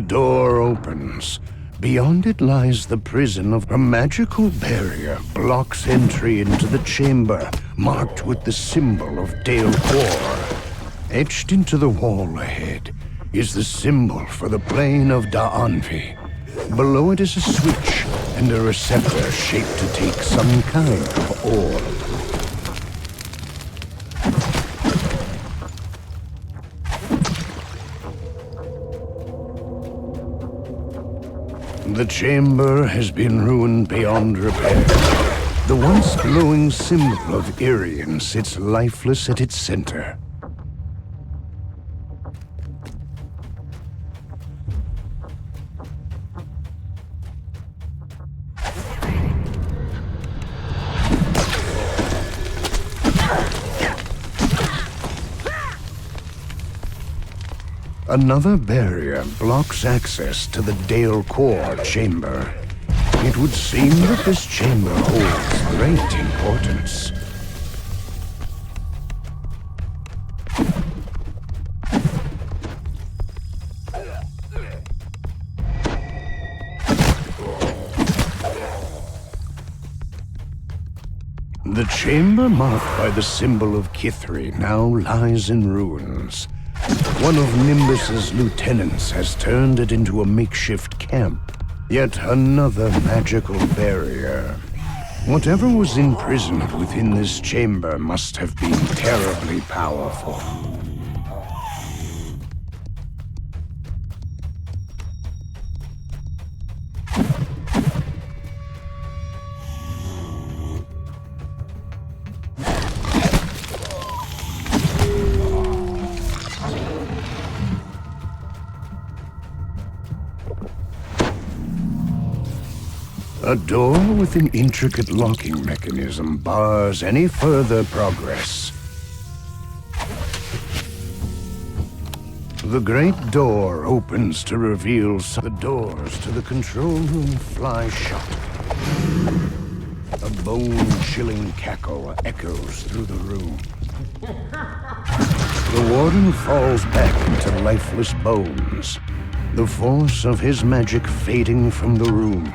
door opens. Beyond it lies the prison of a magical barrier blocks entry into the chamber, marked with the symbol of Dale Quor. Etched into the wall ahead is the symbol for the plane of Da'anvi. Below it is a switch and a receptor shaped to take some kind of orb. The chamber has been ruined beyond repair. The once glowing symbol of Irian sits lifeless at its center. Another barrier blocks access to the Dale Quor chamber. It would seem that this chamber holds great importance. The chamber marked by the symbol of Kithri now lies in ruins. One of Nimbus's lieutenants has turned it into a makeshift camp. Yet another magical barrier. Whatever was imprisoned within this chamber must have been terribly powerful. A door with an intricate locking mechanism bars any further progress. The great door opens to reveal the doors to the control room fly shut. A bone-chilling cackle echoes through the room. The warden falls back into lifeless bones, the force of his magic fading from the room.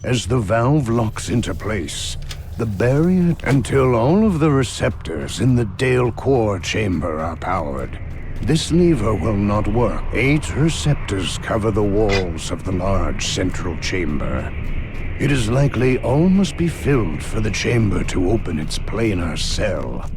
As the valve locks into place, the barrier until all of the receptors in the Dale Quor chamber are powered. This lever will not work. 8 receptors cover the walls of the large central chamber. It is likely all must be filled for the chamber to open its planar cell.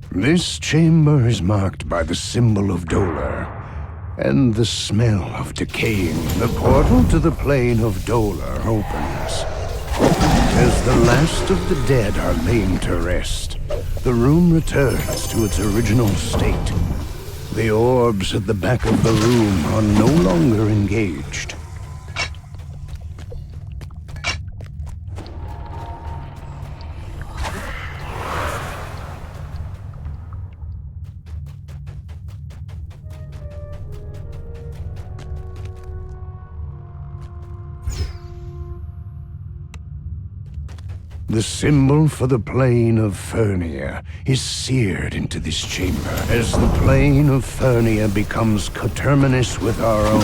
This chamber is marked by the symbol of Dolar, and the smell of decaying. The portal to the plane of Dolar opens. As the last of the dead are laid to rest, the room returns to its original state. The orbs at the back of the room are no longer engaged. The symbol for the plane of Fernia is seared into this chamber. As the plane of Fernia becomes coterminous with our own,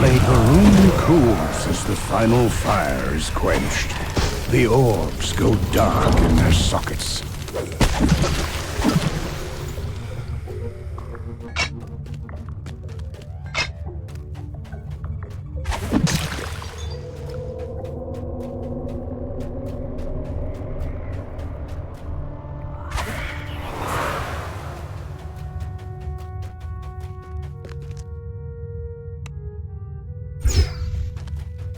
the room cools as the final fire is quenched. The orbs go dark in their sockets.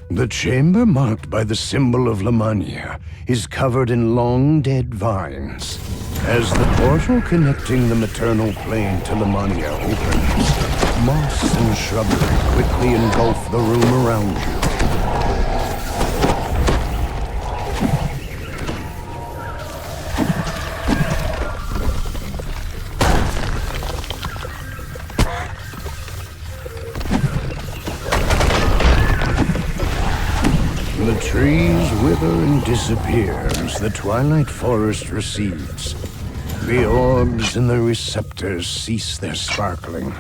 The chamber marked by the symbol of Lamania is covered in long dead vines. As the portal connecting the maternal plane to Lamania opens, moss and shrubbery quickly engulf the room around you. The trees wither and disappear as the twilight forest recedes. The orbs in the receptors cease their sparkling.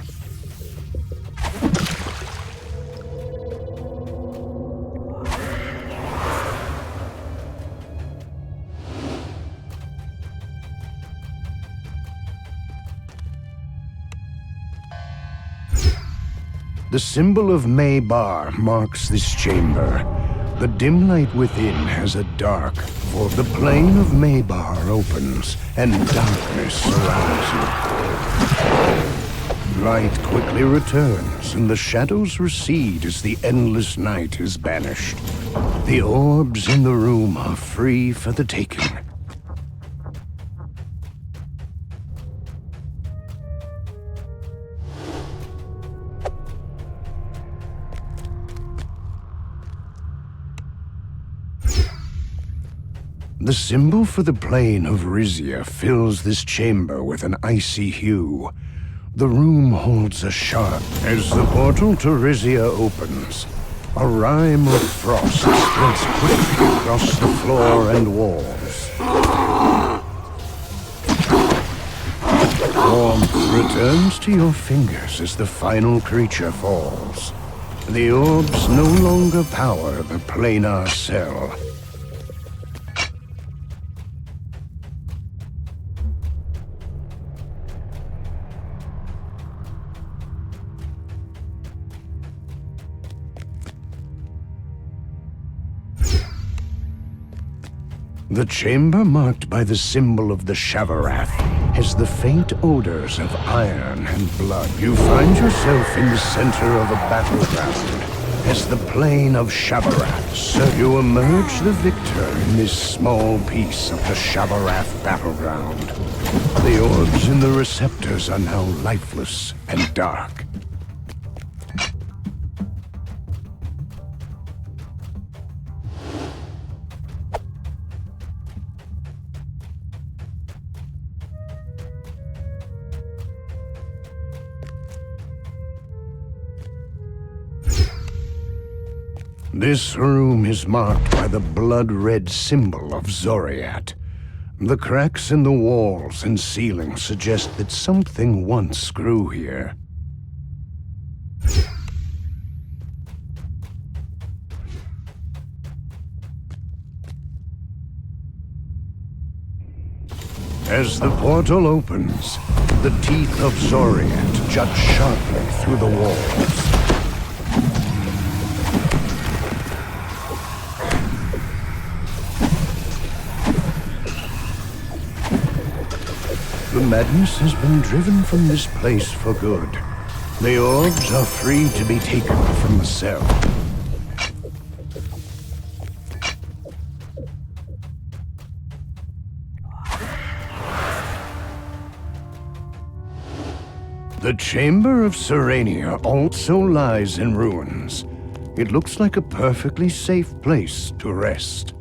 The symbol of Maybar marks this chamber. The dim light within has a dark, for the plane of Maybar opens, and darkness surrounds you. Light quickly returns, and the shadows recede as the endless night is banished. The orbs in the room are free for the taking. The symbol for the plane of Rizia fills this chamber with an icy hue. The room holds a sharp as the portal to Rizia opens. A rime of frost spreads quickly across the floor and walls. Warmth returns to your fingers as the final creature falls. The orbs no longer power the planar cell. The chamber marked by the symbol of the Shavarath has the faint odors of iron and blood. You find yourself in the center of a battleground as the plane of Shavarath. So you emerge the victor in this small piece of the Shavarath battleground. The orbs in the receptors are now lifeless and dark. This room is marked by the blood-red symbol of Zoriat. The cracks in the walls and ceiling suggest that something once grew here. As the portal opens, the teeth of Zoriat jut sharply through the walls. The madness has been driven from this place for good. The orbs are free to be taken from the cell. The Chamber of Serenia also lies in ruins. It looks like a perfectly safe place to rest.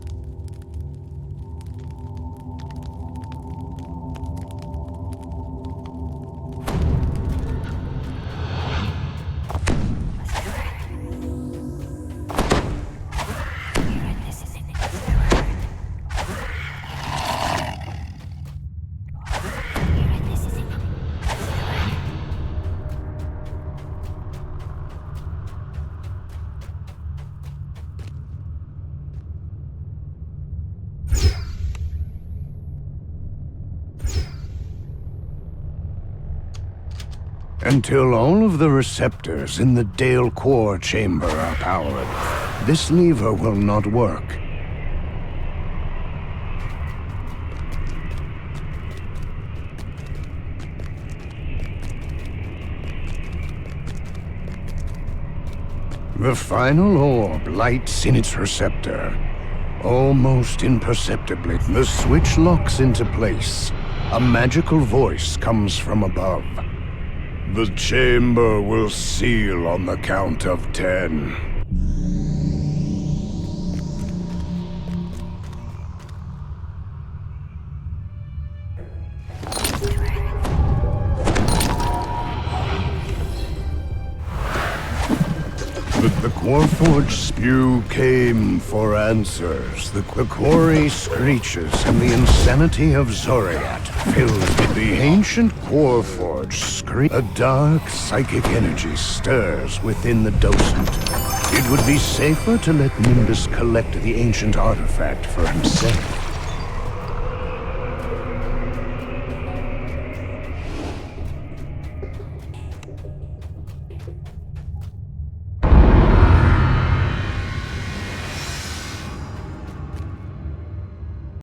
Until all of the receptors in the Dale Core chamber are powered, this lever will not work. The final orb lights in its receptor. Almost imperceptibly, the switch locks into place. A magical voice comes from above. The chamber will seal on the count of 10. The The Quarforge spew came for answers. The quarry screeches, and the insanity of Zoriat fills the ancient Quarforge scream. A dark psychic energy stirs within the docent. It would be safer to let Nimbus collect the ancient artifact for himself.